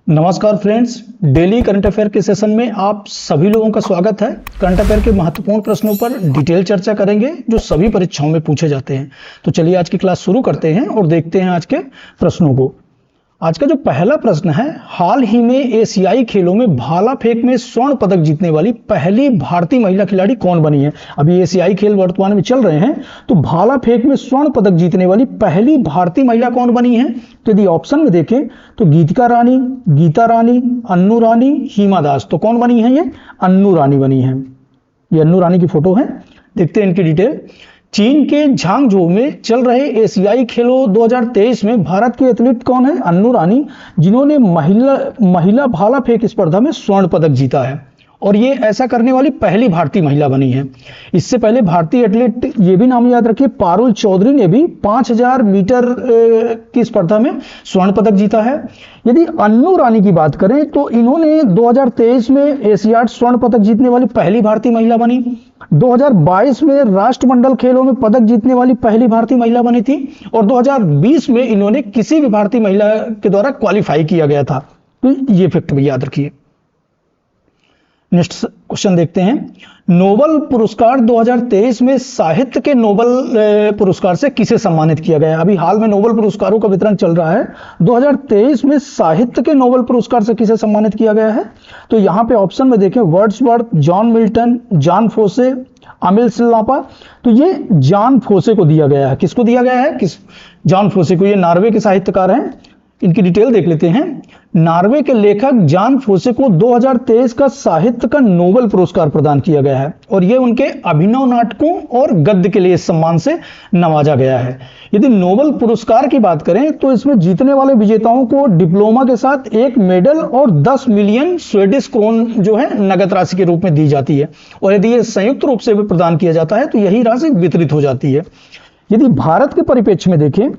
नमस्कार friends, daily current affair के session में आप सभी लोगों का स्वागत है। करंट अफेयर के महत्वपूर्ण प्रश्नों पर डिटेल चर्चा करेंगे जो सभी परीक्षाओं में पूछे जाते हैं। तो चलिए आज की क्लास शुरू करते हैं और देखते हैं आज के प्रश्नों को। आज का जो पहला प्रश्न है, हाल ही में एशियाई खेलों में भाला फेंक में स्वर्ण पदक जीतने वाली पहली भारतीय महिला खिलाड़ी कौन बनी है। अभी एशियाई खेल वर्तमान में चल रहे हैं, तो भाला फेंक में स्वर्ण पदक जीतने वाली पहली भारतीय महिला कौन बनी है। तो यदि ऑप्शन में देखें तो गीतिका रानी, गीता रानी, अन्नू रानी, हिमा दास। तो कौन बनी है? ये अन्नू रानी बनी है। ये अन्नू रानी की फोटो है, देखते हैं इनकी डिटेल। चीन के झांगझोउ में चल रहे एशियाई खेलों 2023 में भारत की एथलीट कौन है? अन्नू रानी, जिन्होंने महिला भाला फेंक स्पर्धा में स्वर्ण पदक जीता है और ये ऐसा करने वाली पहली भारतीय महिला बनी है। इससे पहले भारतीय एथलीट, ये भी नाम याद रखिए, पारुल चौधरी ने भी 5000 मीटर की स्पर्धा में स्वर्ण पदक जीता है। यदि अन्नू रानी की बात करें तो इन्होंने 2023 में एशियाड स्वर्ण पदक जीतने वाली पहली भारतीय महिला बनी। 2022 में राष्ट्रमंडल खेलों में पदक जीतने वाली पहली भारतीय महिला बनी थी और 2020 में इन्होंने किसी भी भारतीय महिला के द्वारा क्वालिफाई किया गया था। तो ये फैक्ट भी याद रखिए। नेक्स्ट क्वेश्चन देखते हैं। नोबेल पुरस्कार 2023 में साहित्य के नोबेल पुरस्कार से किसे सम्मानित किया गया है? अभी हाल में नोबेल पुरस्कारों का वितरण चल रहा है। 2023 में साहित्य के नोबेल पुरस्कार से किसे सम्मानित किया गया है? तो यहाँ पे ऑप्शन में देखें, वर्ड्सवर्थ, जॉन मिल्टन, जॉन फोसे, अमिल सिल्लापा। तो ये जॉन फोसे को दिया गया है। किसको दिया गया है? जॉन फोसे को। ये नॉर्वे के साहित्यकार हैं। इनकी डिटेल देख लेते हैं। नॉर्वे के लेखक जॉन फोसे को 2023 का साहित्य का नोबेल पुरस्कार प्रदान किया गया है और यह उनके अभिनव नाटकों और गद्य के लिए इस सम्मान से नवाजा गया है। यदि नोबेल पुरस्कार की बात करें तो इसमें जीतने वाले विजेताओं को डिप्लोमा के साथ एक मेडल और 10 मिलियन स्वीडिश क्रोन जो है नगद राशि के रूप में दी जाती है और यदि यह संयुक्त रूप से भी प्रदान किया जाता है तो यही राशि वितरित हो जाती है। यदि भारत के परिप्रेक्ष्य में देखें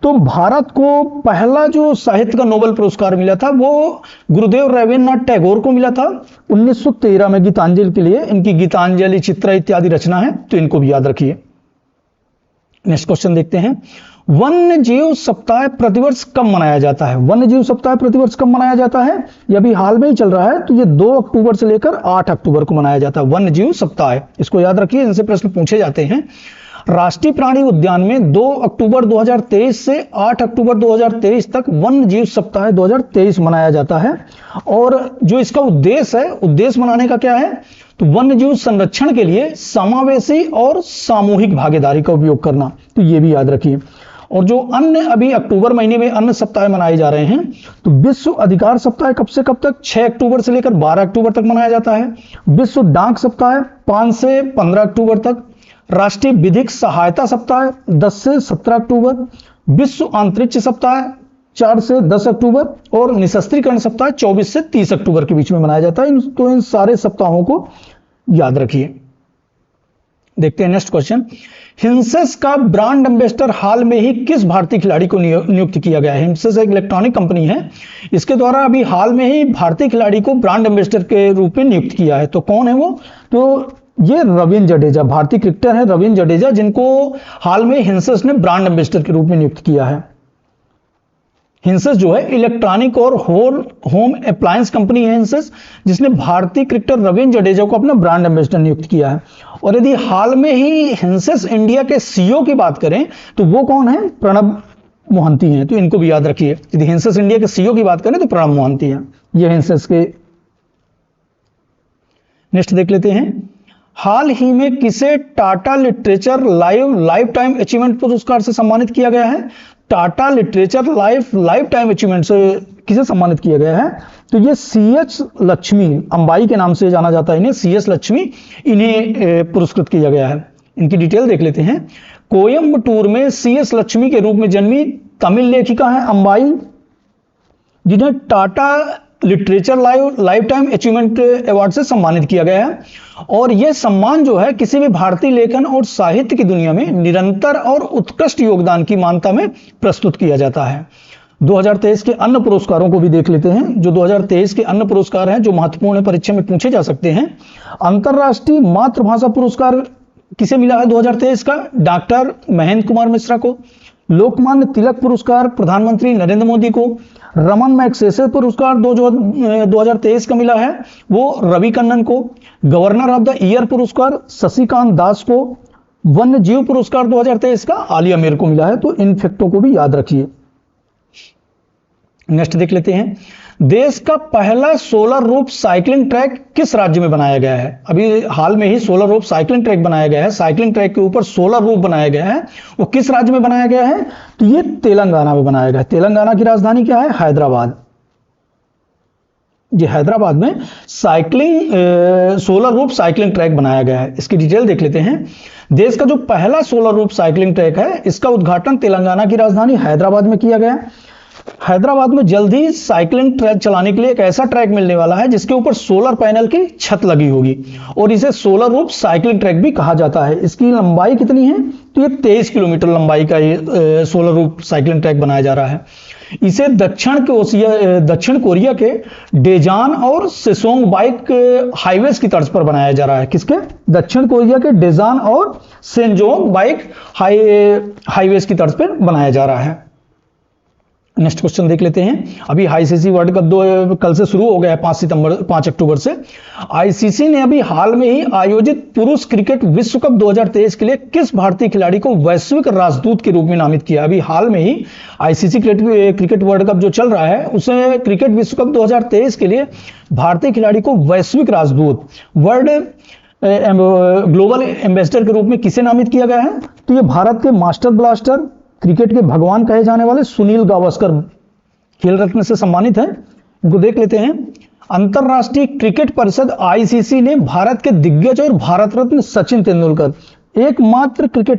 तो भारत को पहला जो साहित्य का नोबेल पुरस्कार मिला था वो गुरुदेव रवींद्रनाथ टैगोर को मिला था 1913 में गीतांजलि के लिए। इनकी गीतांजलि, चित्र इत्यादि रचना है, तो इनको भी याद रखिए। नेक्स्ट क्वेश्चन देखते हैं। वन्य जीव सप्ताह प्रतिवर्ष कब मनाया जाता है? वन्य जीव सप्ताह प्रतिवर्ष कब मनाया जाता है? ये अभी हाल में ही चल रहा है, तो ये 2 अक्टूबर से लेकर 8 अक्टूबर को मनाया जाता है वन्य जीव सप्ताह। इसको याद रखिए, इनसे प्रश्न पूछे जाते हैं। राष्ट्रीय प्राणी उद्यान में 2 अक्टूबर 2023 से 8 अक्टूबर 2023 तक वन्य जीव सप्ताह 2023 मनाया जाता है और जो इसका उद्देश्य मनाने का क्या है? तो वन्य जीव संरक्षण के लिए समावेशी और सामूहिक भागीदारी का उपयोग करना। तो ये भी याद रखिए। और जो अन्य अभी अक्टूबर महीने में अन्य सप्ताह मनाए जा रहे हैं, तो विश्व अधिकार सप्ताह कब से कब तक? 6 अक्टूबर से लेकर 12 अक्टूबर तक मनाया जाता है। विश्व डाक सप्ताह 5 से 15 अक्टूबर तक। राष्ट्रीय विधिक सहायता सप्ताह 10 से 17 अक्टूबर। विश्व अंतरिक्ष सप्ताह 4 से 10 अक्टूबर और निशस्त्रीकरण सप्ताह 24 से 30 अक्टूबर के बीच में मनाया जाता है। तो इन सारे सप्ताहों को याद रखिए। देखते हैं नेक्स्ट क्वेश्चन। हिंसेस का ब्रांड एम्बेसडर हाल में ही किस भारतीय खिलाड़ी को नियुक्त किया गया है? हिंसेस एक इलेक्ट्रॉनिक कंपनी है, इसके द्वारा अभी हाल में ही भारतीय खिलाड़ी को ब्रांड एम्बेसडर के रूप में नियुक्त किया है। तो कौन है वो? तो ये रविंद्र जडेजा, भारतीय क्रिकेटर है रविंद्र जडेजा, जिनको हाल में हिंसेस ने ब्रांड एम्बेसडर के रूप में नियुक्त किया है। हिंसेस जो है इलेक्ट्रॉनिक और होम अप्लायंस कंपनी है हिंसेस, जिसने भारतीय क्रिकेटर रविंद्र जडेजा को अपना ब्रांड एम्बेसडर नियुक्त किया है। और यदि हाल में ही हिंसेस इंडिया के सीईओ की बात करें तो वो कौन है? प्रणब मोहंती हैं। तो इनको भी याद रखिए। यदि हिंसेस इंडिया के सीईओ की बात करें तो प्रणब मोहंती हैं। ये हिंसेस के। नेक्स्ट देख लेते हैं। हाल ही में किसे Tata literature life time achievement पुरस्कार से सम्मानित किया गया है? Tata literature life time achievement से किसे सम्मानित किया गया है? तो ये CH लक्ष्मी, अंबाई के नाम से जाना जाता है इन्हें, CH लक्ष्मी, इन्हें पुरस्कृत किया गया है। इनकी डिटेल देख लेते हैं। कोयम्बटूर में CH लक्ष्मी के रूप में जन्मी तमिल लेखिका है अंबाई, जिन्हें Tata literature life time achievement award से सम्मानित किया गया है। और यह सम्मान जो है किसी भी भारतीय लेखन और साहित्य की दुनिया में निरंतर और उत्कृष्ट योगदान की मान्यता में प्रस्तुत किया जाता है। 2023 के अन्य पुरस्कारों को भी देख लेते हैं। जो 2023 के अन्य पुरस्कार हैं जो महत्वपूर्ण परीक्षा में पूछे जा सकते हैं। अंतरराष्ट्रीय मातृभाषा पुरस्कार किसे मिला है 2023 का? डॉक्टर महेंद्र कुमार मिश्रा को। लोकमान्य तिलक पुरस्कार प्रधानमंत्री नरेंद्र मोदी को। रमन मैग्सेसे पुरस्कार 2023 का मिला है वो रवि कन्नन को। गवर्नर ऑफ द ईयर पुरस्कार शशिकांत दास को। वन्य जीव पुरस्कार 2023 का आलिया मीर को मिला है। तो इन फैक्टों को भी याद रखिए। नेक्स्ट देख लेते हैं, देश का पहला सोलर रूफ साइकिलिंग ट्रैक किस राज्य में बनाया गया है? अभी हाल में ही सोलर रूफ साइकिलिंग ट्रैक बनाया गया है। साइकिलिंग ट्रैक के ऊपर सोलर रूफ बनाया गया है, वो किस राज्य में बनाया गया है? तो ये तेलंगाना में बनाया गया है। तेलंगाना की राजधानी क्या है? हैदराबाद। ये हैदराबाद में सोलर रूफ साइकिलिंग ट्रैक बनाया गया है। इसकी डिटेल देख लेते हैं। देश का जो पहला सोलर रूफ साइकिलिंग ट्रैक है, इसका उद्घाटन तेलंगाना की राजधानी हैदराबाद में किया गया है। हैदराबाद में जल्द ही साइकिलिंग ट्रैक चलाने के लिए एक ऐसा ट्रैक मिलने वाला है जिसके ऊपर सोलर पैनल की छत लगी होगी और इसे सोलर रूफ साइकिलिंग ट्रैक भी कहा जाता है। इसकी लंबाई कितनी है? तो ये 23 किलोमीटर लंबाई का ये सोलर रूफ साइकिलिंग ट्रैक बनाया जा रहा है। इसे दक्षिण कोरिया के डेजान और सेसोंग बाइक हाईवेज की तर्ज पर बनाया जा रहा है। किसके? दक्षिण कोरिया के डेजान और सेंजोंग बाइक हाईवेज की तर्ज पर बनाया जा रहा है। नेक्स्ट क्वेश्चन देख लेते हैं। अभी आईसीसी वर्ल्ड कप कल से शुरू हो गया है, 5 अक्टूबर से। आईसीसी ने अभी हाल में ही आयोजित पुरुष क्रिकेट विश्व कप 2023 के लिए किस भारतीय खिलाड़ी को वैश्विक राजदूत के रूप में नामित किया? अभी हाल में ही आईसीसी क्रिकेट वर्ल्ड कप जो चल रहा है, उसे क्रिकेट विश्व कप 2023 के लिए भारतीय खिलाड़ी को वैश्विक राजदूत, वर्ल्ड ग्लोबल एम्बेसडर के रूप में किसे नामित किया गया है? तो ये भारत के मास्टर ब्लास्टर, क्रिकेट के भगवान कहे जाने वाले सुनील गावस्कर खेल रत्न से सम्मानित हैं। इनको देख लेते हैं। अंतरराष्ट्रीय क्रिकेट परिषद आईसीसी ने भारत के दिग्गज और भारत रत्न सचिन तेंदुलकर एकमात्र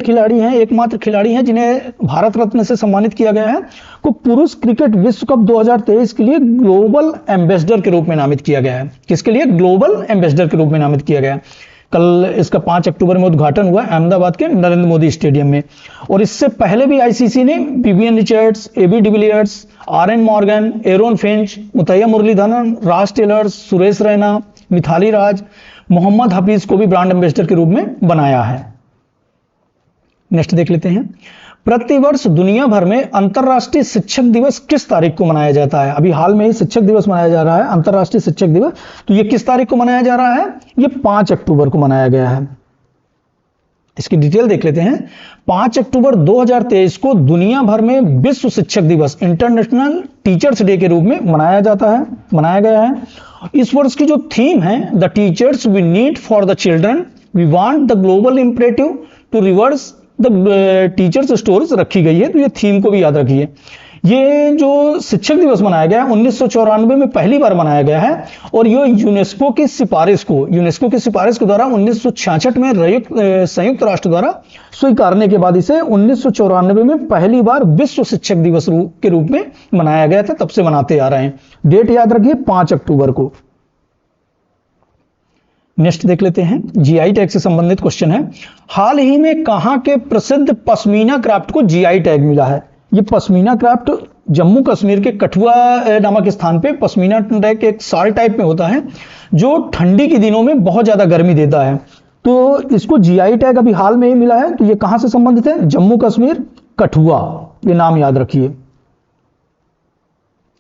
खिलाड़ी हैं जिन्हें भारत रत्न से सम्मानित किया गया है, को पुरुष क्रिकेट विश्व कप 2023 के लिए ग्लोबल एम्बेसडर के रूप में नामित किया गया है। किसके लिए? ग्लोबल एम्बेसडर के रूप में नामित किया गया है। कल इसका 5 अक्टूबर में उद्घाटन हुआ अहमदाबाद के नरेंद्र मोदी स्टेडियम में। और इससे पहले भी आईसीसी ने Vivian Richards, AB de Villiers, Eoin Morgan, Aaron Finch, Muttiah Muralitharan, राज टेलर, सुरेश रैना, मिथाली राज, मोहम्मद हफीज को भी ब्रांड एम्बेसडर के रूप में बनाया है। नेक्स्ट देख लेते हैं। प्रतिवर्ष दुनिया भर में अंतर्राष्ट्रीय शिक्षक दिवस किस तारीख को मनाया जाता है? अभी हाल में ही शिक्षक दिवस मनाया जा रहा है, अंतर्राष्ट्रीय शिक्षक दिवस। तो ये किस तारीख को मनाया जा रहा है? ये 5 अक्टूबर को मनाया गया है। इसकी डिटेल देख लेते हैं। 5 अक्टूबर 2023 को दुनिया भर में विश्व शिक्षक दिवस, इंटरनेशनल टीचर्स डे के रूप में मनाया गया है। इस वर्ष की जो थीम है, the teachers we need for the children, we want the global imperative to reverse the teachers stories रखी गई है। तो ये थीम को भी याद रखिए। ये जो शिक्षक दिवस मनाया गया है 1994 में पहली बार मनाया गया है और ये यूनेस्को की सिफारिश के द्वारा 1966 में संयुक्त राष्ट्र द्वारा स्वीकारने के बाद इसे 1994 में पहली बार विश्व शिक्षक दिवस के रूप में मनाया गया था। तब से मनाते आ रहे हैं। डेट याद रखिए 5 अक्टूबर को। नेक्स्ट देख लेते हैं। जीआई टैग से संबंधित क्वेश्चन है। हाल ही में कहां के प्रसिद्ध पश्मीना क्राफ्ट को जीआई टैग मिला है? ये पश्मीना क्राफ्ट जम्मू कश्मीर के कठुआ नामक स्थान पे पश्मीना टैग एक साल टाइप में होता है जो ठंडी के दिनों में बहुत ज्यादा गर्मी देता है। तो इसको जीआई टैग अभी हाल में ही मिला है। तो ये कहां से संबंधित है? जम्मू कश्मीर, कठुआ। ये नाम याद रखिए,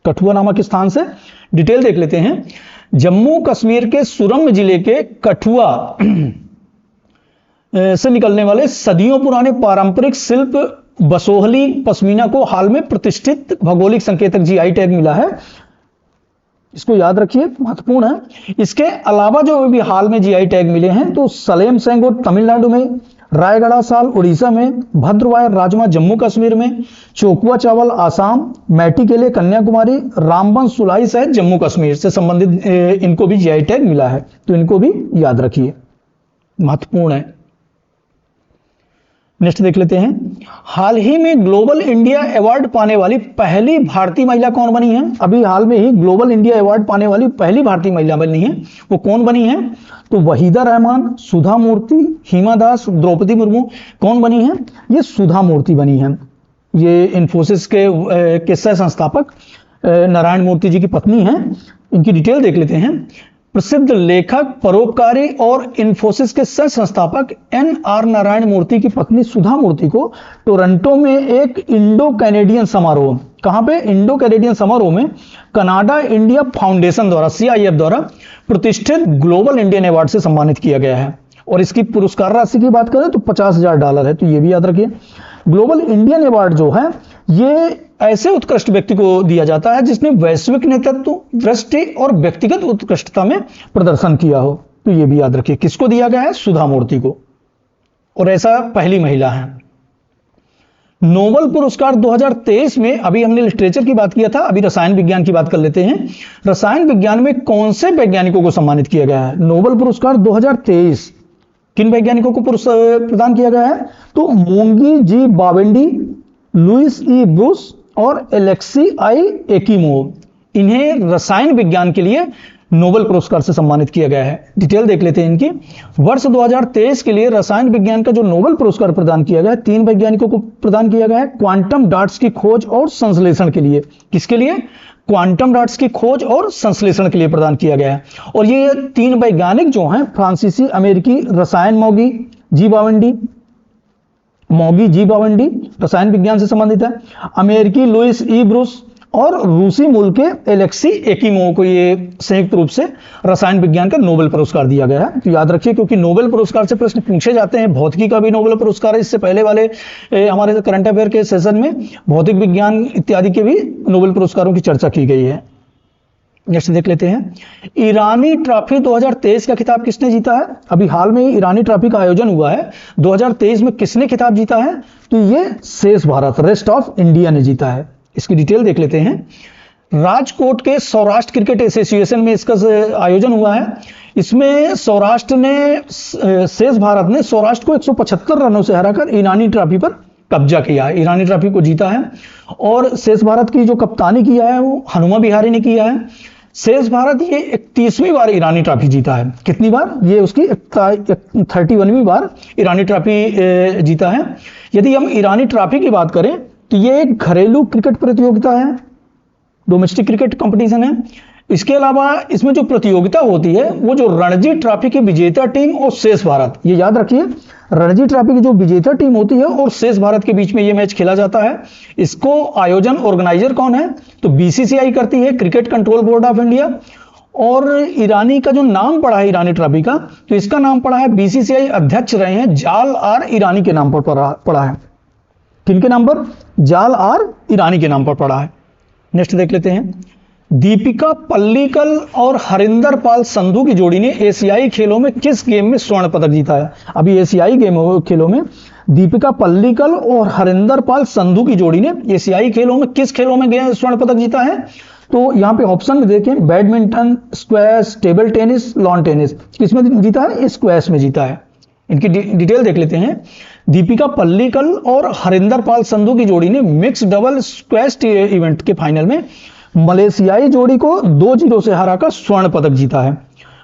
कठुआ नामक स्थान से। डिटेल देख लेते हैं। जम्मू कश्मीर के सुरम जिले के कठुआ से निकलने वाले सदियों पुराने पारंपरिक शिल्प बसोहली पश्मीना को हाल में प्रतिष्ठित भौगोलिक संकेतक जीआई टैग मिला है। इसको याद रखिए, महत्वपूर्ण है। इसके अलावा जो भी हाल में जीआई टैग मिले हैं, तो सलेम सेंगोर तमिलनाडु में, रायगढ़ा साल उड़ीसा में, भद्रवायर राजमा जम्मू कश्मीर में, चोकुआ चावल आसाम, मैटी केले कन्याकुमारी, रामबन सुलाई सहित जम्मू कश्मीर से संबंधित इनको भी जीआई टैग मिला है। तो इनको भी याद रखिए, महत्वपूर्ण है। नेक्स्ट देख लेते हैं। हाल ही में ग्लोबल इंडिया अवार्ड पाने वाली पहली भारतीय महिला कौन बनी है? अभी हाल में ही ग्लोबल इंडिया अवार्ड पाने वाली पहली भारतीय महिला बनी है, वो कौन बनी है? तो वहीदा रहमान, सुधा मूर्ति, हिमा दास, द्रौपदी मुर्मू। कौन बनी है? ये सुधा मूर्ति बनी है। ये इन्फोसिस के सह संस्थापक नारायण मूर्ति जी की पत्नी है। इनकी डिटेल देख लेते हैं। प्रसिद्ध लेखक, परोपकारी और इन्फोसिस के सह संस्थापक NR नारायण मूर्ति की पत्नी सुधा मूर्ति को टोरंटो में एक इंडो कैनेडियन समारोह, कहां पे? इंडो कैनेडियन समारोह में कनाडा इंडिया फाउंडेशन द्वारा, CIF द्वारा प्रतिष्ठित ग्लोबल इंडियन अवार्ड से सम्मानित किया गया है। और इसकी पुरस्कार राशि की बात करें तो $50,000 है, तो ये भी याद रखिए। ग्लोबल इंडियन अवार्ड जो है ये ऐसे उत्कृष्ट व्यक्ति को दिया जाता है जिसने वैश्विक नेतृत्व, दृष्टि और व्यक्तिगत उत्कृष्टता में प्रदर्शन किया हो, तो ये भी याद रखिए। किसको दिया गया है? सुधा मूर्ति को, और ऐसा पहली महिला है। नोबेल पुरस्कार 2023 में, अभी हमने लिटरेचर की बात किया था, अभी रसायन विज्ञान की बात कर लेते हैं। रसायन विज्ञान में कौन से वैज्ञानिकों को सम्मानित किया गया है? नोबेल पुरस्कार 2023 किन वैज्ञानिकों को प्रदान किया गया है? तो मोंगी जी बावेंडी, लुइस ई ब्रूस और एलेक्सी आई एकिमोव, इन्हें रसायन विज्ञान के लिए नोबेल पुरस्कार से सम्मानित किया गया है। डिटेल देख लेते हैं इनकी। वर्ष 2023 के लिए रसायन विज्ञान का जो नोबेल पुरस्कार प्रदान किया गया है, 3 वैज्ञानिकों को प्रदान किया गया है क्वांटम डॉट्स की खोज और संश्लेषण के लिए। किसके लिए? क्वांटम डॉट्स की खोज और संश्लेषण के लिए प्रदान किया गया है। और ये 3 वैज्ञानिक जो हैं, फ्रांसीसी अमेरिकी रसायन मौगी जी बावंडी रसायन विज्ञान से संबंधित है, अमेरिकी लुइस ई ब्रूस और रूसी मूल के एलेक्सी एकिमोव को ये संयुक्त रूप से रसायन विज्ञान का नोबेल पुरस्कार दिया गया है। तो याद रखिए, क्योंकि नोबेल पुरस्कार से प्रश्न पूछे जाते हैं। भौतिकी का भी नोबेल पुरस्कार है, इससे पहले वाले हमारे करंट अफेयर के सेशन में भौतिक विज्ञान इत्यादि के भी नोबेल पुरस्कारों की चर्चा की गई है। नेक्स्ट देख लेते हैं, ईरानी ट्रॉफी 2023 का खिताब किसने जीता है? अभी हाल में ही ईरानी ट्रॉफी का आयोजन हुआ है। 2023 में किसने खिताब जीता है? तो ये शेष भारत, रेस्ट ऑफ इंडिया ने जीता है। इसकी डिटेल देख लेते हैं। राजकोट के सौराष्ट्र क्रिकेट एसोसिएशन में इसका आयोजन हुआ है। इसमें सौराष्ट्र ने, शेष भारत ने सौराष्ट्र को 175 रनों से हराकर ईरानी ट्रॉफी पर कब्जा किया है, ईरानी ट्रॉफी को जीता है। और शेष भारत की जो कप्तानी किया है वो हनुमा विहारी ने किया है। शेष भारत ये 31वीं बार ईरानी ट्रॉफी जीता है। कितनी बार? ये उसकी 31वीं बार ईरानी ट्रॉफी जीता है। यदि हम ईरानी ट्रॉफी की बात करें तो ये एक घरेलू क्रिकेट प्रतियोगिता है, डोमेस्टिक क्रिकेट कंपटीशन है। इसके अलावा इसमें जो प्रतियोगिता होती है वो जो रणजी ट्रॉफी की विजेता टीम और शेष भारत, ये याद रखिए, रणजी ट्रॉफी की जो विजेता टीम होती है और शेष भारत के बीच में ये मैच खेला जाता है। इसको आयोजन ऑर्गेनाइजर कौन है? तो BCCI करती है, cricket control board of India. और ईरानी का जो नाम पड़ा है ईरानी ट्रॉफी का, तो इसका नाम पड़ा है, BCCI अध्यक्ष रहे हैं जाल आर ईरानी के नाम पर पड़ा है। किनके नाम पर? जाल आर ईरानी के नाम पर पड़ा है। नेक्स्ट देख लेते हैं, दीपिका पल्लीकल और हरिंदर पाल संधू की जोड़ी ने एशियाई खेलों में किस गेम में स्वर्ण पदक जीता है? अभी एशियाई खेलों में दीपिका पल्लीकल और हरिंदर पाल संधू की जोड़ी ने एशियाई खेलों में किस खेलों में स्वर्ण पदक जीता है? तो यहाँ पे ऑप्शन में देखें, badminton, squash, table tennis, lawn tennis. किसमें जीता है? स्क्वैश में जीता है। इनकी डिटेल देख लेते हैं। दीपिका पल्लीकल और हरिंदर पाल संधू की जोड़ी ने मिक्स डबल स्क्वैश इवेंट के फाइनल में मलेशियाई जोड़ी को 2-0 से हराकर स्वर्ण पदक जीता है।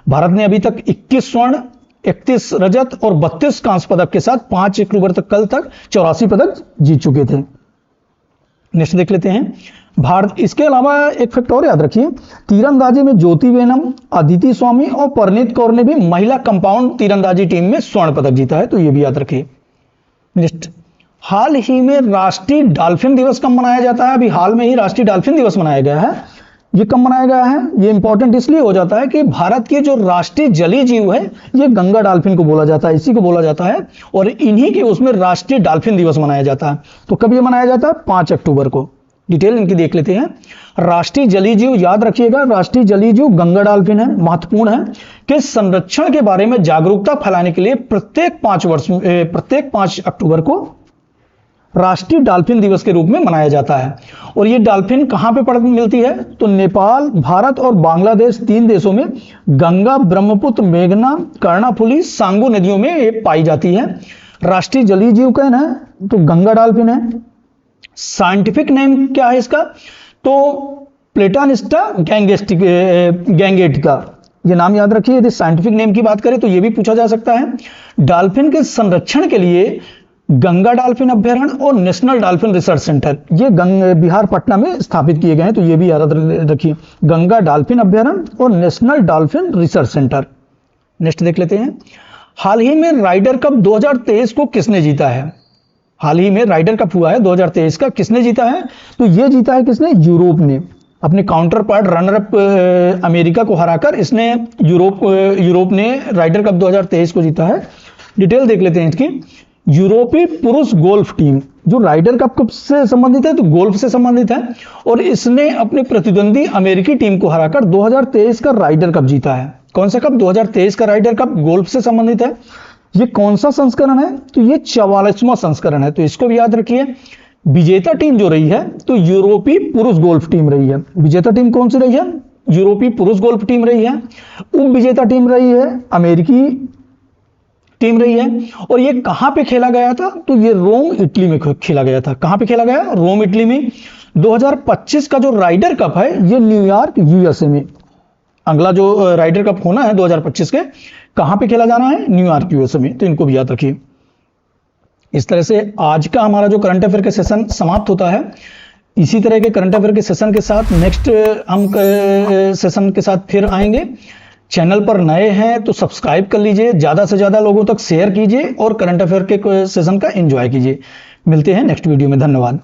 भारत ने अभी तक 21 स्वर्ण, 31 रजत और 32 कांस्य पदक के साथ 5 अक्टूबर तक कल तक 84 पदक जीत चुके थे। नेक्स्ट देख लेते हैं, भारत, इसके अलावा एक फैक्ट और याद रखिए, तीरंदाजी में ज्योति वेनम, अदिति स्वामी और परनीत कौर ने भी महिला कंपाउंड तीरंदाजी टीम में स्वर्ण पदक जीता है, तो ये भी याद रखिए। नेक्स्ट, हाल ही में राष्ट्रीय डॉल्फिन दिवस कब मनाया जाता है? अभी हाल में ही राष्ट्रीय डॉल्फिन दिवस मनाया गया है। ये कब मनाया गया है? ये इंपॉर्टेंट इसलिए हो जाता है कि भारत के जो राष्ट्रीय जलीय जीव है ये गंगा डॉल्फिन को बोला जाता है, इसी को बोला जाता है, और इन्हीं के उसमें राष्ट्रीय डॉल्फिन दिवस मनाया जाता है। तो कब ये मनाया जाता है? 5 अक्टूबर को। डिटेल इनकी देख लेते हैं। राष्ट्रीय जलीय जीव याद रखिएगा, राष्ट्रीय जलीय जीव गंगा डॉल्फिन है। महत्वपूर्ण है कि संरक्षण के बारे में जागरूकता फैलाने के लिए प्रत्येक 5 अक्टूबर को राष्ट्रीय डॉल्फिन दिवस के रूप में मनाया जाता है। और ये डॉल्फिन कहां पे मिलती है? तो नेपाल, भारत और बांग्लादेश, 3 देशों में गंगा, ब्रह्मपुत्र, मेघना, कर्णाफुली, सांगू नदियों में ये पाई जाती है। राष्ट्रीय जलीय जीव का है तो गंगा डॉल्फिन है। साइंटिफिक नेम क्या है इसका? तो प्लेटानिस्टा गैंगेटिका, ये नाम याद रखिए। यदि साइंटिफिक नेम की बात करें तो ये भी पूछा जा सकता है। डॉल्फिन के संरक्षण के लिए गंगा डॉल्फिन अभ्यारण्य और नेशनल डॉल्फिन रिसर्च सेंटर, ये बिहार पटना में स्थापित किए गए हैं, तो ये भी याद रखिए, गंगा डॉल्फिन अभ्यारण्य और national dolphin research centre. Next देख लेते हैं, हाल ही में राइडर कप 2023 को किसने जीता है? हाल ही में राइडर कप हुआ है 2023 का, किसने जीता है? तो ये जीता है किसने? यूरोप ने, अपने counter part runner up America को हराकर इसने यूरोप ने राइडर कप 2023 को जीता है। डिटेल देख लेते हैं इसकी। यूरोपीय पुरुष गोल्फ टीम जो राइडर कप से संबंधित है, तो गोल्फ से संबंधित है, और इसने अपने प्रतिद्वंदी अमेरिकी टीम को हराकर 2023 का राइडर कप जीता है। कौन सा कप? 2023 का राइडर कप, गोल्फ से संबंधित है। ये कौन सा संस्करण है? तो ये 44वां संस्करण है, तो इसको भी याद रखिए। विजेता टीम जो रही है तो यूरोपीय पुरुष गोल्फ टीम रही है। विजेता टीम कौन सी रही है? यूरोपीय पुरुष गोल्फ टीम रही है। उप विजेता टीम रही है अमेरिकी टीम रही है। और ये कहां पे खेला गया था? तो ये रोम इटली में खेला गया था। कहां पे खेला गया? रोम इटली में। 2025 का जो राइडर कप है ये न्यूयॉर्क यूएसए में, अगला जो राइडर कप होना है 2025 के, कहां पे खेला जाना है? न्यूयॉर्क यूएसए में, तो इनको भी याद रखिए। इस तरह से आज का हमारा जो करंट अफेयर का सेशन समाप्त होता है। इसी तरह के करंट अफेयर के सेशन के साथ नेक्स्ट हम सेशन के साथ फिर आएंगे। चैनल पर नए हैं तो सब्सक्राइब कर लीजिए, ज़्यादा से ज़्यादा लोगों तक शेयर कीजिए और करंट अफेयर के सेशन का एंजॉय कीजिए। मिलते हैं नेक्स्ट वीडियो में, धन्यवाद।